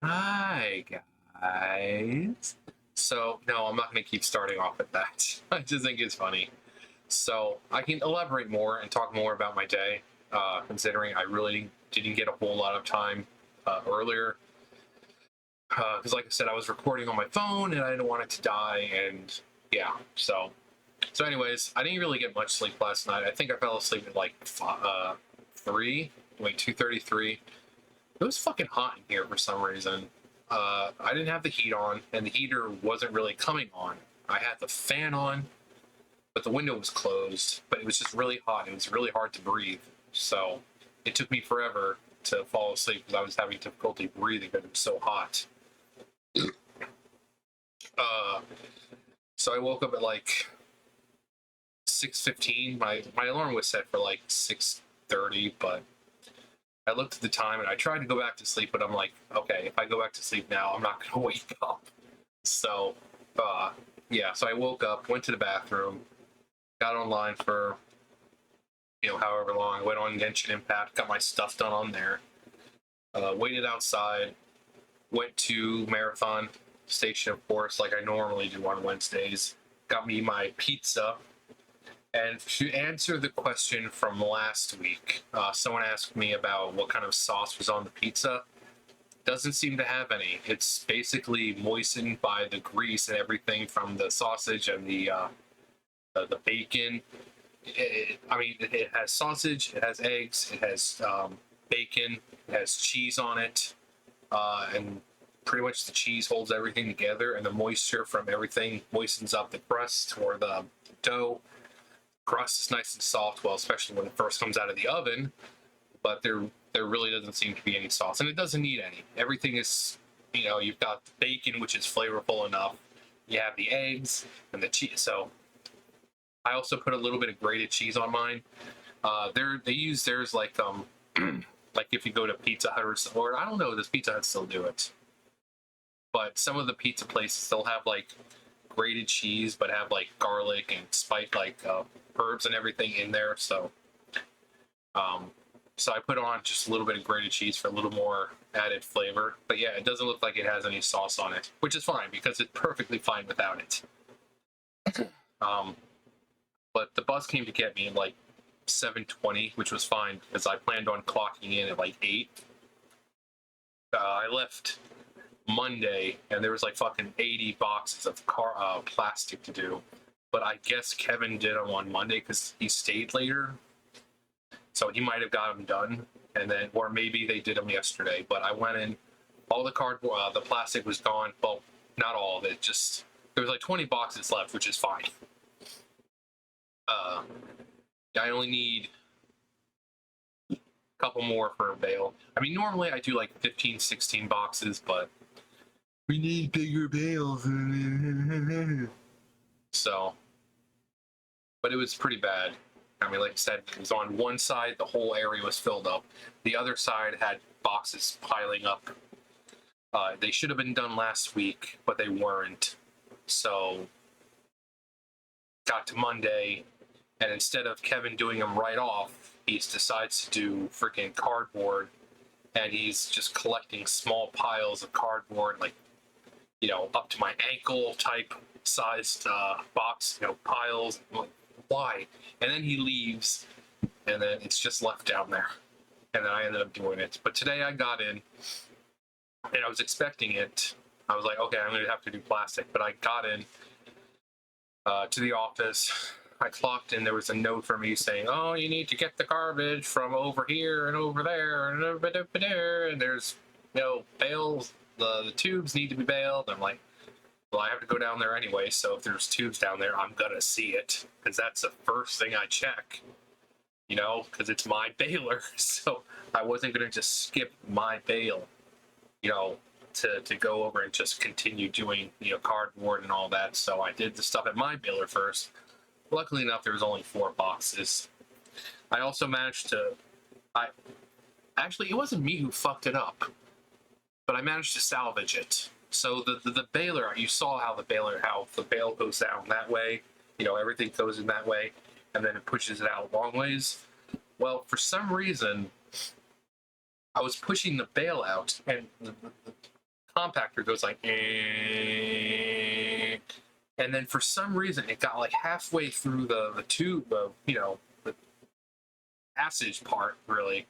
Hi, guys. So, no, I'm not going to keep starting off with that. I just think it's funny. So, I can elaborate more and talk more about my day, considering I really didn't get a whole lot of time earlier. Because, like I said, I was recording on my phone and I didn't want it to die. And yeah, anyways, I didn't really get much sleep last night. I think I fell asleep at like 2:33. It was fucking hot in here for some reason. I didn't have the heat on, and the heater wasn't really coming on. I had the fan on, but the window was closed. But it was just really hot. It was really hard to breathe. So it took me forever to fall asleep because I was having difficulty breathing because it was so hot. Uh, so I woke up at like 6:15. My alarm was set for like 6:30, but I looked at the time and I tried to go back to sleep, but I'm like, okay, if I go back to sleep now, I'm not gonna wake up. So, uh, yeah. So I woke up, went to the bathroom, got online for however long. I went on Genshin Impact, got my stuff done on there. Waited outside, went to Marathon Station, of course, like I normally do on Wednesdays. Got me my pizza. And to answer the question from last week, someone asked me about what kind of sauce was on the pizza. Doesn't seem to have any. It's basically moistened by the grease and everything from the sausage and the bacon. It has sausage, it has eggs, it has bacon, it has cheese on it, and pretty much the cheese holds everything together, and the moisture from everything moistens up the crust or the dough. Crust is nice and soft, well, especially when it first comes out of the oven. But there really doesn't seem to be any sauce, and it doesn't need any. Everything is, you've got the bacon, which is flavorful enough. You have the eggs and the cheese. So I also put a little bit of grated cheese on mine. They use theirs like like if you go to Pizza Hut or I don't know, does Pizza Hut still do it? But some of the pizza places still have like grated cheese, but have like garlic and spice, like herbs and everything in there. Um, so I put on just a little bit of grated cheese for a little more added flavor. But yeah, it doesn't look like it has any sauce on it, which is fine because it's perfectly fine without it. Um, but the bus came to get me at like 7:20, which was fine because I planned on clocking in at like 8. I left Monday and there was like fucking 80 boxes of plastic to do. But I guess Kevin did them on Monday because he stayed later, so he might have got them done, and then or maybe they did them yesterday. But I went in, all the cardboard, the plastic was gone. Well, not all of it. Just there was like 20 boxes left, which is fine. Uh, I only need a couple more for a bale. I mean, normally I do like 15, 16 boxes, but we need bigger bales. So, but it was pretty bad. I mean, like I said, it was on one side, the whole area was filled up. The other side had boxes piling up. They should have been done last week, but they weren't. So, got to Monday, and instead of Kevin doing them right off, he decides to do freaking cardboard, and he's just collecting small piles of cardboard, like, up to my ankle type sized box, piles. I'm like, why? And then he leaves, and then it's just left down there. And then I ended up doing it. But today I got in, and I was expecting it. I was like, okay, I'm going to have to do plastic. But I got in to the office. I clocked in. There was a note for me saying, oh, you need to get the garbage from over here and over there and over there. And there's, bales. The tubes need to be baled. I'm like, well, I have to go down there anyway. So if there's tubes down there, I'm going to see it because that's the first thing I check, because it's my baler. So I wasn't going to just skip my bale, you know, to go over and just continue doing, cardboard and all that. So I did the stuff at my baler first. Luckily enough, there was only 4 boxes. I also managed to, I actually, it wasn't me who fucked it up, but I managed to salvage it. So the baler, you saw how the bale goes down that way, everything goes in that way, and then it pushes it out long ways. Well, for some reason, I was pushing the bale out, and compactor goes like, and then for some reason it got like halfway through the tube, the the passage part, really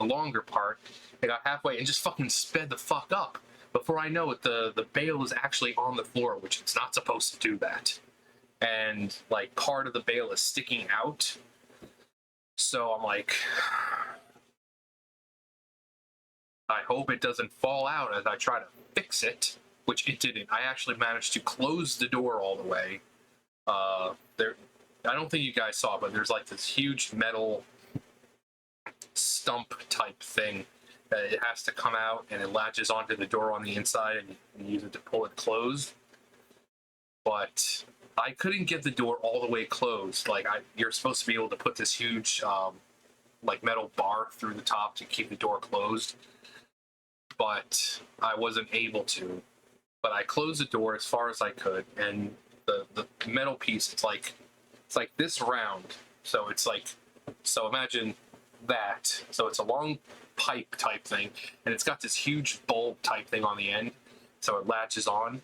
the longer part. It got halfway and just fucking sped the fuck up. Before I know it, the bale is actually on the floor, which it's not supposed to do that, and like part of the bale is sticking out. So I'm like, I hope it doesn't fall out as I try to fix it, which it didn't. I actually managed to close the door all the way. There, I don't think you guys saw, but there's like this huge metal stump type thing that it has to come out, and it latches onto the door on the inside, and you use it to pull it closed. But I couldn't get the door all the way closed. Like you're supposed to be able to put this huge like metal bar through the top to keep the door closed, but I wasn't able to. But I closed the door as far as I could, and the metal piece, it's like this round. So it's like, so imagine that. So it's a long pipe type thing, and it's got this huge bulb type thing on the end, so it latches on.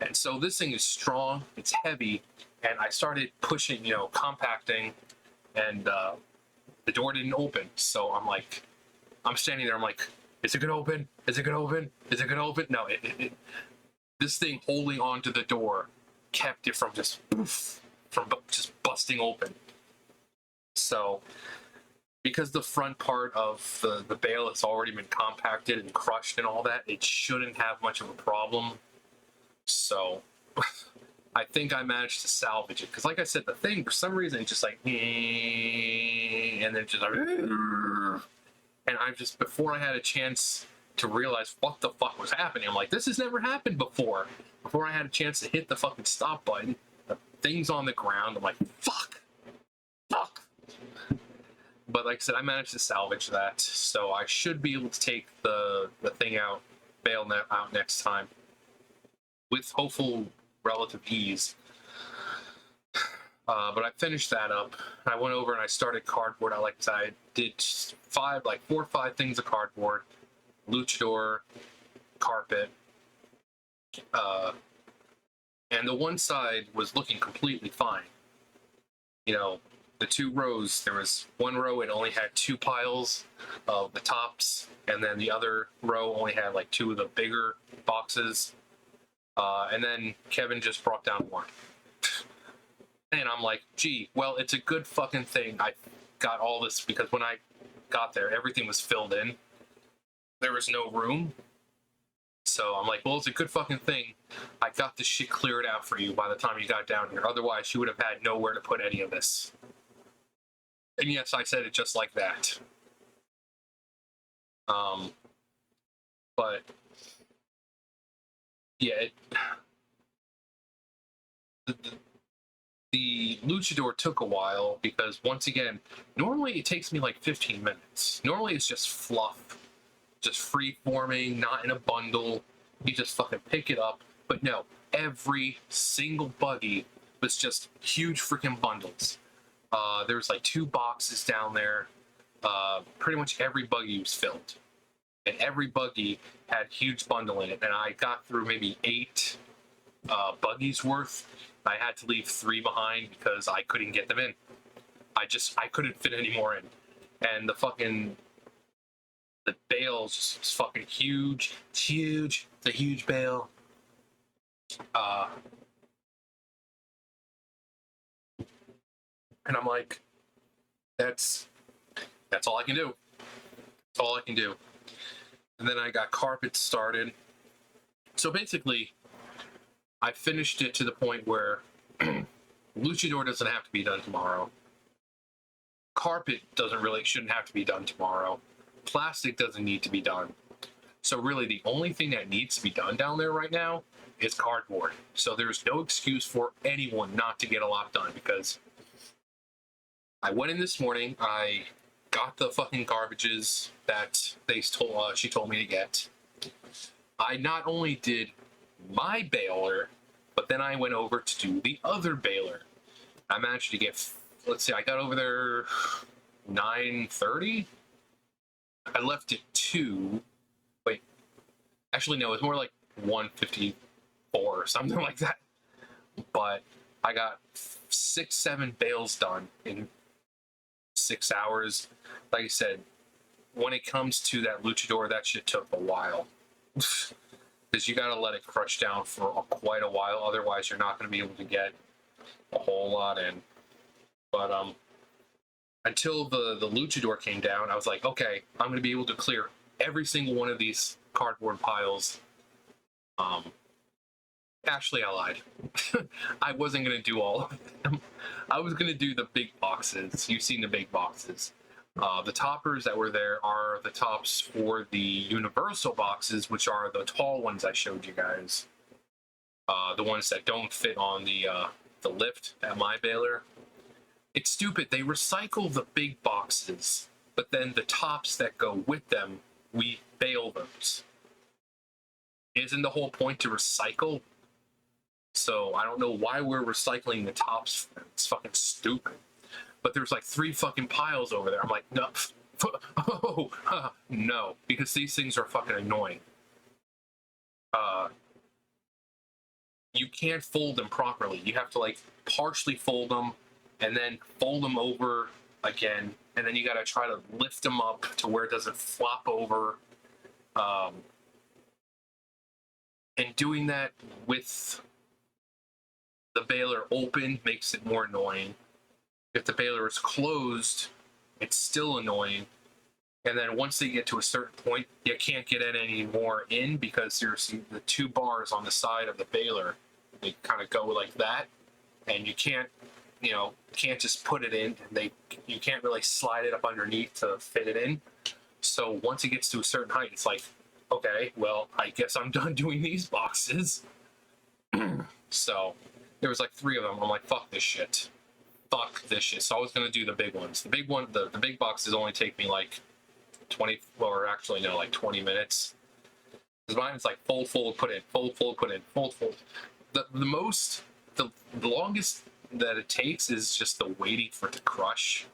And so this thing is strong, it's heavy, and I started pushing, compacting, and the door didn't open. So I'm standing there, I'm like, is it gonna open? Is it gonna open? Is it gonna open? No, this thing holding onto the door kept it from just busting open. So because the front part of the bale has already been compacted and crushed and all that, it shouldn't have much of a problem. So I think I managed to salvage it, because like I said, the thing for some reason it's just like, and then just like, and I'm just, before I had a chance to realize what the fuck was happening, I'm like, this has never happened before. Before I had a chance to hit the fucking stop button, the thing's on the ground. I'm like, fuck. But like I said, I managed to salvage that, so I should be able to take the thing out, bale out next time, with hopeful relative ease. But I finished that up. I went over and I started cardboard. I did 4 or 5 things of cardboard, luchador, carpet, and the one side was looking completely fine. The 2 rows, there was one row, it only had 2 piles of the tops, and then the other row only had like 2 of the bigger boxes. And then Kevin just brought down 1. And I'm like, gee, well, it's a good fucking thing I got all this, because when I got there, everything was filled in. There was no room. So I'm like, well, it's a good fucking thing I got this shit cleared out for you by the time you got down here. Otherwise, you would have had nowhere to put any of this. And yes, I said it just like that. But yeah, the luchador took a while, because once again, normally it takes me like 15 minutes. Normally it's just fluff, just free forming, not in a bundle. You just fucking pick it up. But no, every single buggy was just huge freaking bundles. There was like 2 boxes down there. Pretty much every buggy was filled, and every buggy had huge bundle in it. And I got through maybe 8 buggies worth. I had to leave 3 behind because I couldn't get them in. I couldn't fit any more in. And the bale is just fucking huge. It's huge. It's a huge bale. And I'm like, that's all I can do. That's all I can do. And then I got carpet started. So basically, I finished it to the point where luchador doesn't have to be done tomorrow. Carpet shouldn't have to be done tomorrow. Plastic doesn't need to be done. So really, the only thing that needs to be done down there right now is cardboard. So there's no excuse for anyone not to get a lot done, because I went in this morning, I got the fucking garbages that she told me to get. I not only did my baler, but then I went over to do the other baler. I managed to get, let's see, I got over there 9:30. I left at 2. Wait, I Actually, no, it's more like 154 or something like that. But I got 6-7 bales done in 6 hours. Like I said, when it comes to that luchador, that shit took a while. Because you gotta let it crush down for quite a while, otherwise you're not gonna be able to get a whole lot in. But until the luchador came down, I was like, okay, I'm gonna be able to clear every single one of these cardboard piles. Actually, I lied. I wasn't gonna do all of them. I was gonna do the big boxes. You've seen the big boxes. The toppers that were there are the tops for the universal boxes, which are the tall ones I showed you guys. The ones that don't fit on the lift at my baler. It's stupid. They recycle the big boxes, but then the tops that go with them, we bale those. Isn't the whole point to recycle? So I don't know why we're recycling the tops. It's fucking stupid. But there's like 3 fucking piles over there. I'm like, no, no, because these things are fucking annoying. You can't fold them properly. You have to like partially fold them and then fold them over again, and then you got to try to lift them up to where it doesn't flop over. And doing that with the baler open makes it more annoying. If the baler is closed, it's still annoying. And then once they get to a certain point, you can't get it any more in because there's the 2 bars on the side of the baler. They kind of go like that, and you can't just put it in. And you can't really slide it up underneath to fit it in. So once it gets to a certain height, it's like, okay, well, I guess I'm done doing these boxes. So there was like 3 of them. I'm like, fuck this shit. Fuck this shit. So I was gonna do the big ones. The big one, the big boxes only take me like 20, or actually no, like 20 minutes. Because mine is like fold, put in, fold, put in, fold. The longest that it takes is just the waiting for it to crush.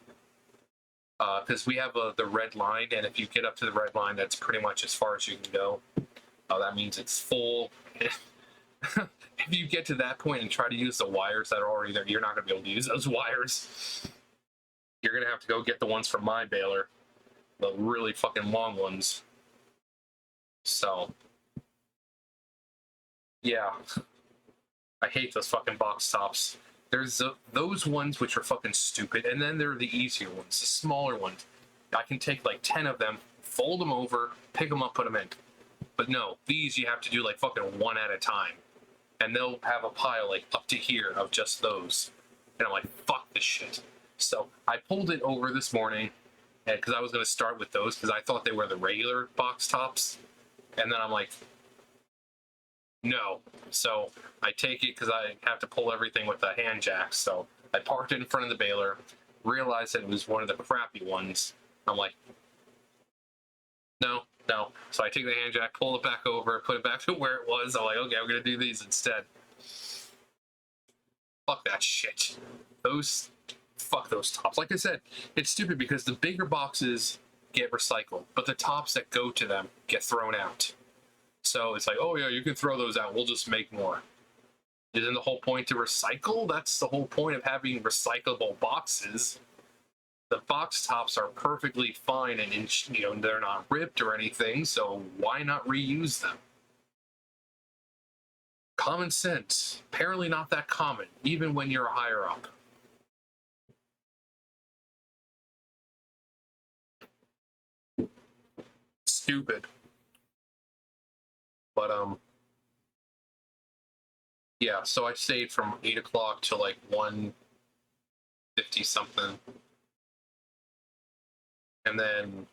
Because we have the red line, and if you get up to the red line, that's pretty much as far as you can go. That means it's full. If you get to that point and try to use the wires that are already there, you're not going to be able to use those wires. You're going to have to go get the ones from my baler, the really fucking long ones. So, yeah. I hate those fucking box tops. There's those ones which are fucking stupid, and then there are the easier ones, the smaller ones. I can take like 10 of them, fold them over, pick them up, put them in. But no, these you have to do like fucking 1 at a time. And they'll have a pile like up to here of just those. And I'm like, fuck this shit. So I pulled it over this morning, because I was going to start with those, because I thought they were the regular box tops. And then I'm like, no. So I take it because I have to pull everything with the hand jacks. So I parked it in front of the baler, realized that it was one of the crappy ones. I'm like, no. So I take the hand jack, pull it back over, put it back to where it was. I'm like, okay, I'm going to do these instead. Fuck that shit. Fuck those tops. Like I said, it's stupid because the bigger boxes get recycled, but the tops that go to them get thrown out. So it's like, oh yeah, you can throw those out. We'll just make more. Isn't the whole point to recycle? That's the whole point of having recyclable boxes. The box tops are perfectly fine and they're not ripped or anything, so why not reuse them? Common sense. Apparently not that common, even when you're higher up. Stupid. But yeah, so I stayed from 8 o'clock to like 1:50 something. And then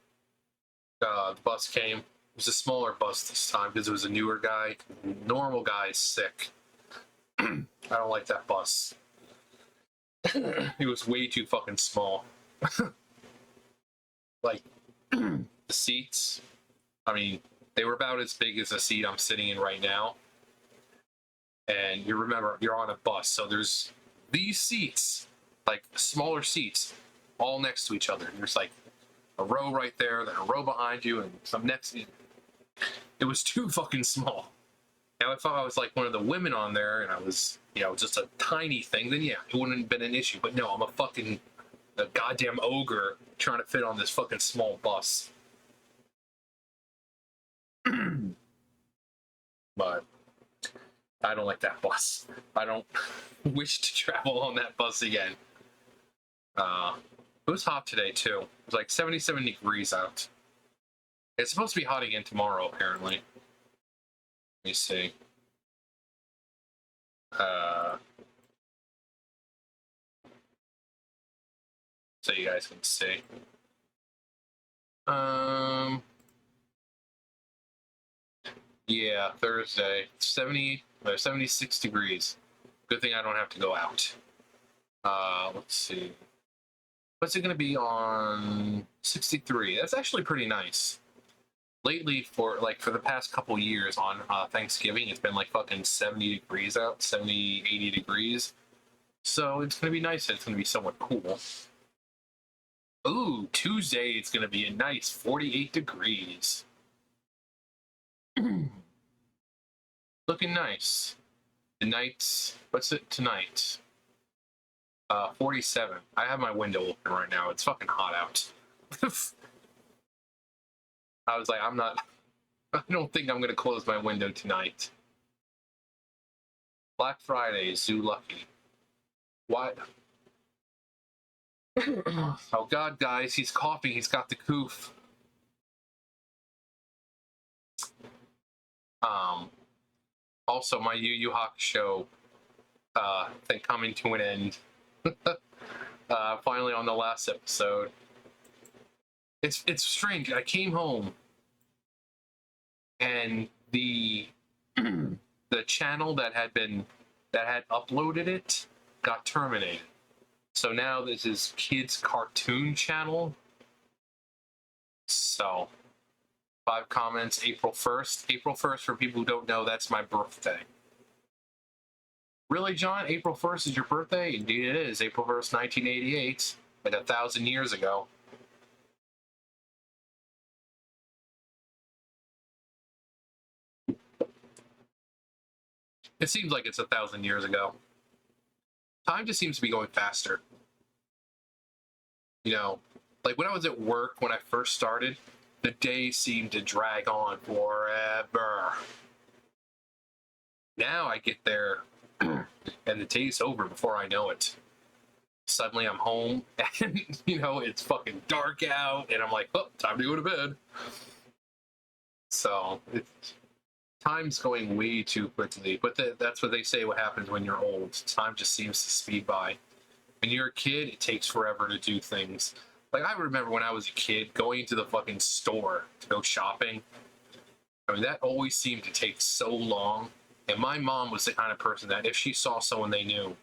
the bus came. It was a smaller bus this time because it was a newer guy. Normal guy is sick. I don't like that bus. It was way too fucking small. Like, the seats, I mean, they were about as big as the seat I'm sitting in right now. And you remember, you're on a bus, so there's these seats, like smaller seats, all next to each other. There's like a row right there, then a row behind you, and some next to you. It was too fucking small. Now, if I was like one of the women on there and I was, just a tiny thing, then yeah, it wouldn't have been an issue. But no, I'm a goddamn ogre trying to fit on this fucking small bus. But I don't like that bus. I don't wish to travel on that bus again. It was hot today too. It was like 77 degrees out. It's supposed to be hot again tomorrow, apparently. Let me see. So you guys can see. Yeah, Thursday, 76 degrees. Good thing I don't have to go out. Let's see. What's it going to be on 63? That's actually pretty nice. Lately, for the past couple years on Thanksgiving, it's been like fucking 70 degrees out, 70, 80 degrees. So it's going to be nice. It's going to be somewhat cool. Ooh, Tuesday, it's going to be a nice 48 degrees. Looking nice. What's it tonight? 47. I have my window open right now. It's fucking hot out. I was like, I don't think I'm gonna close my window tonight. Black Friday, Zoo Lucky. What? Oh god, guys, he's coughing. He's got the coof. Also, my Yu Yu Hakusho thing coming to an end. Finally on the last episode. It's strange. I came home and the the channel that had uploaded it got terminated. So now this is Kids Cartoon Channel. So 5 comments, April 1st. April 1st, for people who don't know, that's my birthday. Really, John? April 1st is your birthday? Indeed it is. April 1st, 1988. Like 1,000 years ago. It seems like it's 1,000 years ago. Time just seems to be going faster. Like when I was at work, when I first started, the day seemed to drag on forever. Now I get there and the day's over before I know it. Suddenly I'm home and, it's fucking dark out and I'm like, oh, time to go to bed. So, time's going way too quickly. But that's what they say what happens when you're old. Time just seems to speed by. When you're a kid, it takes forever to do things. Like, I remember when I was a kid, going to the fucking store to go shopping. I mean, that always seemed to take so long. And my mom was the kind of person that if she saw someone they knew,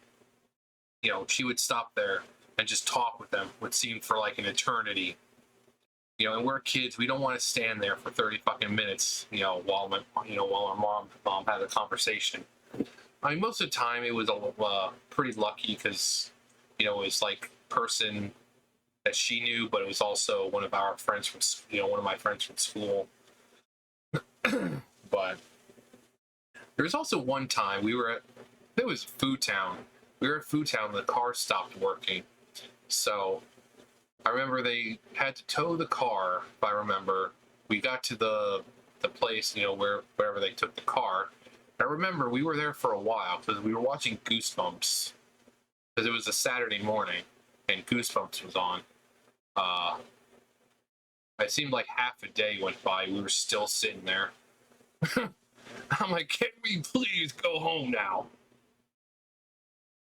she would stop there and just talk with them. It would seem for like an eternity. And we're kids, we don't want to stand there for 30 fucking minutes, while our mom had a conversation. I mean, most of the time it was pretty lucky because, it was like person that she knew, but it was also one of our friends from, one of my friends from school. But there was also one time it was Food Town. We were at Food Town, the car stopped working. So I remember they had to tow the car, if I remember. We got to the place, wherever they took the car. I remember we were there for a while because we were watching Goosebumps. Because it was a Saturday morning and Goosebumps was on. It seemed like half a day went by. We were still sitting there. I'm like, can we please go home now?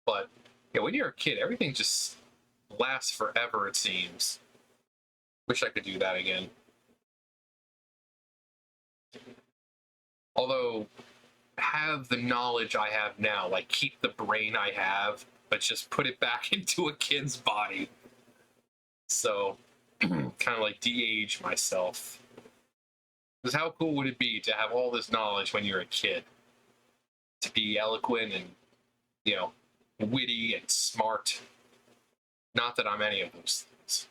But when you're a kid, everything just lasts forever, it seems. Wish I could do that again. Although, have the knowledge I have now, like keep the brain I have, but just put it back into a kid's body. So, kind of like de-age myself. Because how cool would it be to have all this knowledge when you're a kid? To be eloquent and, witty and smart. Not that I'm any of those things.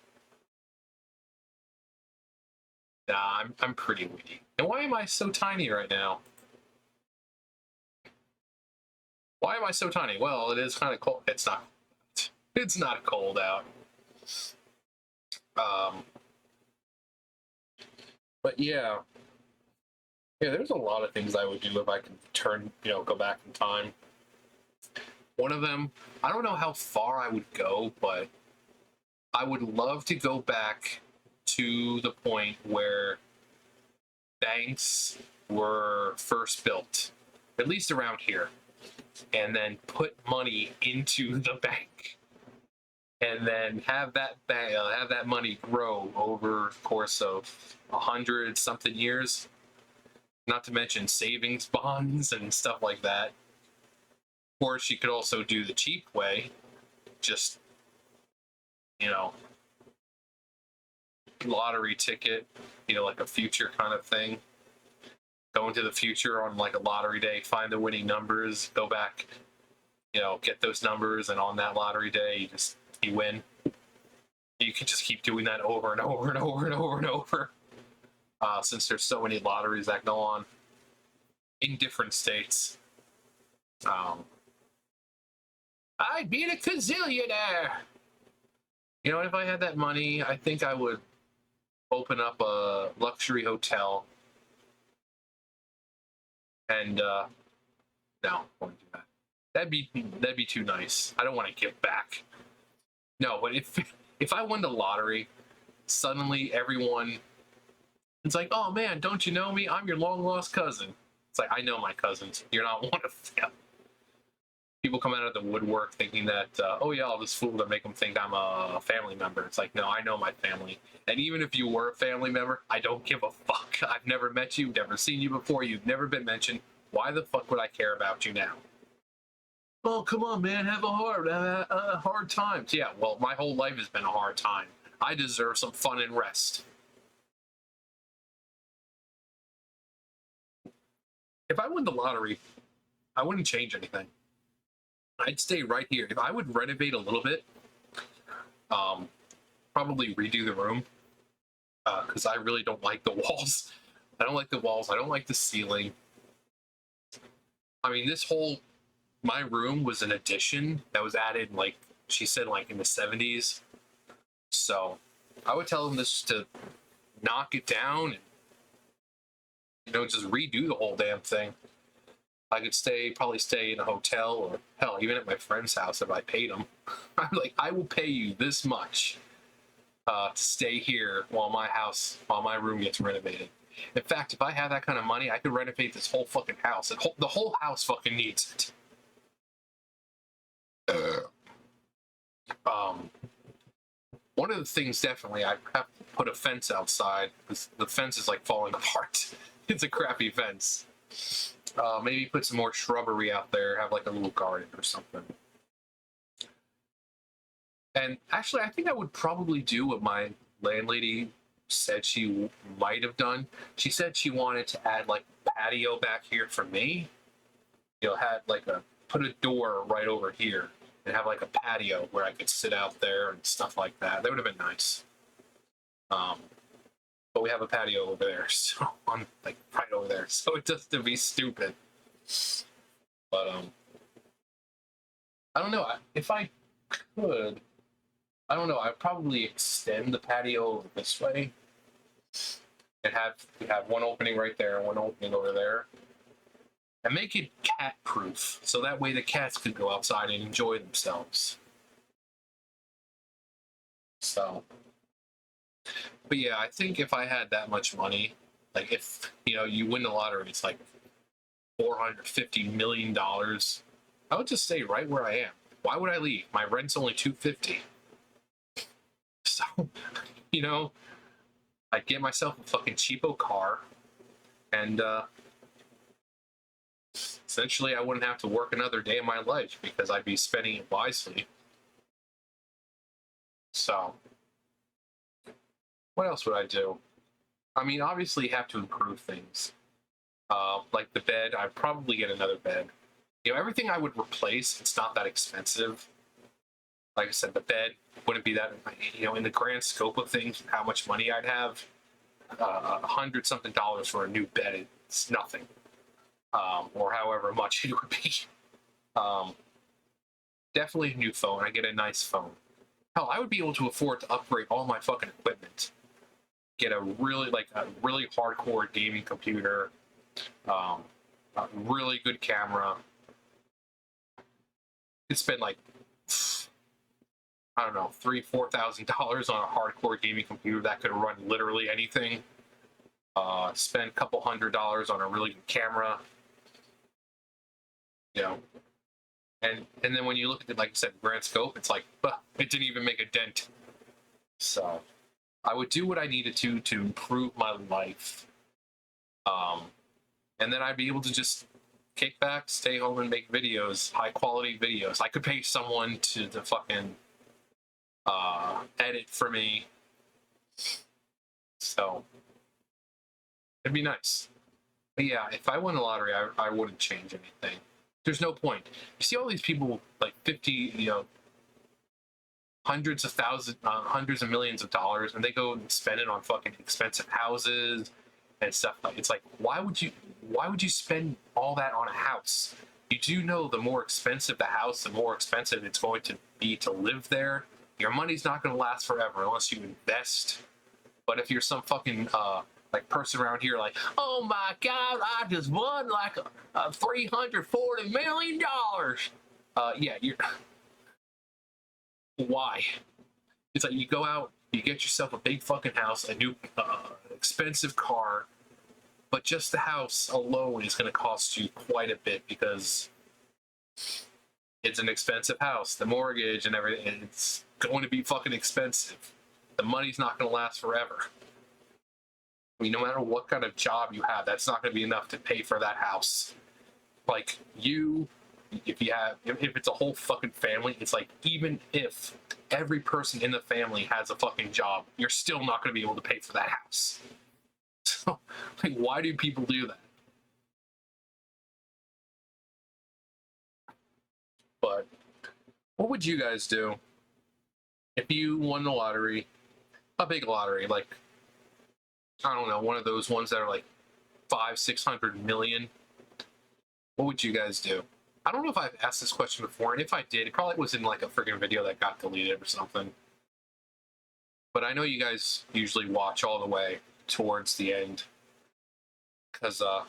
Nah, I'm pretty witty. And why am I so tiny right now? Why am I so tiny? Well, it is kind of cold. It's not. It's not cold out. Um, but yeah, yeah. There's a lot of things I would do if I could turn, go back in time. One of them, I don't know how far I would go, but I would love to go back to the point where banks were first built, at least around here, and then put money into the bank, and then have that have that money grow over the course of 100 something years. Not to mention savings bonds and stuff like that. Or she could also do the cheap way, just you know, lottery ticket, like a future kind of thing. Go into the future on like a lottery day, find the winning numbers, go back, get those numbers, and on that lottery day, you win. You can just keep doing that over and over and over and over and over. Since there's so many lotteries that go on in different states. I'd be a gazillionaire. If I had that money, I think I would open up a luxury hotel. And no, I wouldn't do that. That'd be too nice. I don't want to give back. No, but if I won the lottery, suddenly everyone, it's like, oh man, don't you know me? I'm your long lost cousin. It's like, I know my cousins. You're not one of them. People come out of the woodwork thinking that, oh yeah, I'll just fool them, make them think I'm a family member. It's like, no, I know my family. And even if you were a family member, I don't give a fuck. I've never met you, never seen you before, you've never been mentioned. Why the fuck would I care about you now? Oh, come on, man, have a hard times. Yeah, well, my whole life has been a hard time. I deserve some fun and rest. If I won the lottery, I wouldn't change anything. I'd stay right here. If I would renovate a little bit, probably redo the room, because I really don't like the walls. I don't like the walls. I don't like the ceiling. I mean, my room was an addition that was added, like she said, like in the 70s. So I would tell them this to knock it down and, just redo the whole damn thing. I could probably stay in a hotel, or hell, even at my friend's house if I paid them. I'm like, I will pay you this much to stay here while my room gets renovated. In fact, if I had that kind of money, I could renovate this whole fucking house. The whole house fucking needs it. One of the things definitely, I have to put a fence outside because the fence is like falling apart. It's a crappy fence. Maybe put some more shrubbery out there, have like a little garden or something. And actually, I think I would probably do what my landlady said she might have done. She said she wanted to add like patio back here for me. Had like put a door right over here and have like a patio where I could sit out there and stuff like that. That would have been nice. But we have a patio over there, so I'm like right over there. So it does to be stupid. But I don't know. If I could, I don't know. I'd probably extend the patio this way and have one opening right there, one opening over there, and make it cat proof, so that way the cats could go outside and enjoy themselves. So, but yeah, I think if I had that much money, like if you win the lottery, it's like $450 million. I would just stay right where I am. Why would I leave? My rent's only $250. So, I'd get myself a fucking cheapo car, and essentially I wouldn't have to work another day in my life because I'd be spending it wisely. So, what else would I do? I mean, obviously, you have to improve things. Like the bed, I'd probably get another bed. Everything I would replace, it's not that expensive. Like I said, the bed wouldn't be that, in the grand scope of things, how much money I'd have. $100-something for a new bed. It's nothing, or however much it would be. Um, Definitely a new phone. I get a nice phone. Hell, I would be able to afford to upgrade all my fucking equipment. Get a really hardcore gaming computer, a really good camera. Could spend like, I don't know, $3,000-$4,000 on a hardcore gaming computer that could run literally anything. Spend a couple $100 on a really good camera. You know, and then when you look at it, like I said, grand scope, it's like, it didn't even make a dent. So I would do what I needed to improve my life, and then I'd be able to just kick back, stay home, and make videos, high quality videos. I could pay someone to fucking edit for me, so it'd be nice. But yeah, if I won the lottery, I wouldn't change anything. There's no point. You see all these people, like 50, hundreds of thousands, hundreds of millions of dollars, and they go and spend it on fucking expensive houses and stuff. Like, it's like, why would you spend all that on a house? You do know the more expensive the house, the more expensive it's going to be to live there. Your money's not going to last forever unless you invest. But if you're some fucking like person around here, like, oh my god, I just won like a $340 million. Yeah, you're. Why? It's like you go out, you get yourself a big fucking house, a new expensive car, but just the house alone is going to cost you quite a bit because it's an expensive house. The mortgage and everything, it's going to be fucking expensive. The money's not going to last forever. I mean, no matter what kind of job you have, that's not going to be enough to pay for that house. Like, if it's a whole fucking family, it's like, even if every person in the family has a fucking job, you're still not going to be able to pay for that house. So, like, why do people do that? But what would you guys do if you won the lottery, a big lottery, like, I don't know, one of those ones that are like 500-600 million? What would you guys do? I don't know if I've asked this question before, and if I did, it probably was in like a freaking video that got deleted or something. But I know you guys usually watch all the way towards the end, because I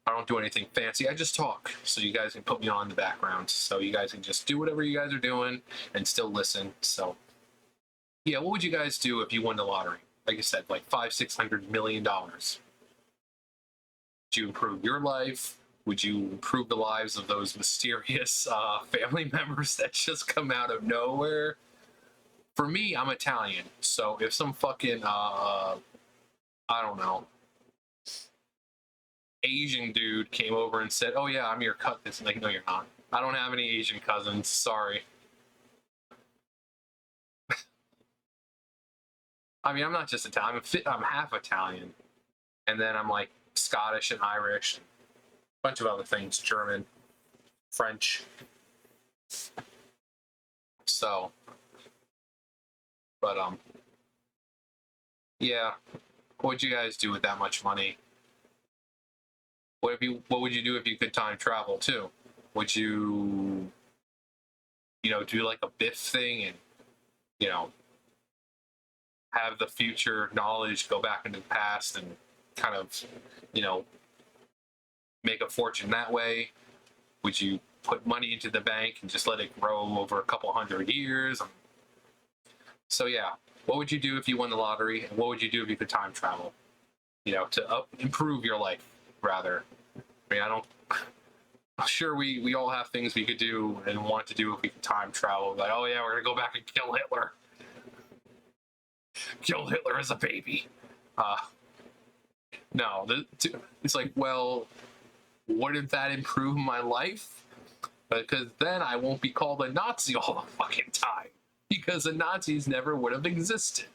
don't do anything fancy. I just talk, so you guys can put me on in the background, so you guys can just do whatever you guys are doing and still listen. So yeah, what would you guys do if you won the lottery? Like I said, like $500-600 million. Would you improve your life? Would you improve the lives of those mysterious family members that just come out of nowhere? For me, I'm Italian, so if some fucking I don't know, Asian dude came over and said, "Oh yeah, I'm your cousin," it's like, no, you're not. I don't have any Asian cousins. Sorry. I mean, I'm not just Italian. I'm half Italian, and then I'm like Scottish and Irish, and a bunch of other things, German, French. So, but yeah. What would you guys do with that much money? What would you do if you could time travel too? Would you, do like a Biff thing and, have the future knowledge go back into the past and kind of, make a fortune that way? Would you put money into the bank and just let it grow over a couple hundred years? So yeah, what would you do if you won the lottery, and what would you do if you could time travel? To improve your life, rather. I mean, I'm sure we all have things we could do and want to do if we could time travel. Like, oh yeah, we're gonna go back and kill Hitler. Kill Hitler as a baby. No, it's like, well, wouldn't that improve my life? Because then I won't be called a Nazi all the fucking time. Because the Nazis never would have existed.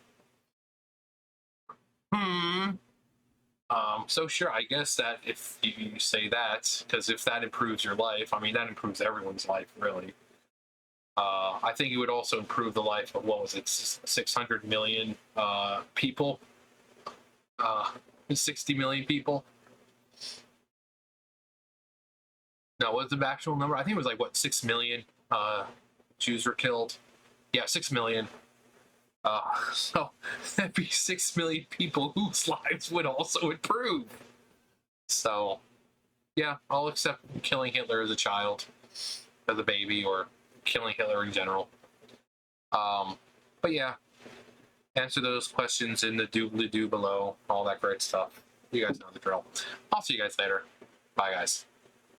So sure, I guess that if you say that, because if that improves your life, I mean, that improves everyone's life, really. I think it would also improve the life of, what was it, 600 million people, 60 million people. No, what was the actual number? I think it was like, what, 6 million Jews were killed. Yeah, 6 million. So that'd be 6 million people whose lives would also improve. So, yeah, I'll accept killing Hitler as a child, as a baby, or killing Hitler in general. But yeah, answer those questions in the doobly-doo below, all that great stuff. You guys know the drill. I'll see you guys later. Bye, guys.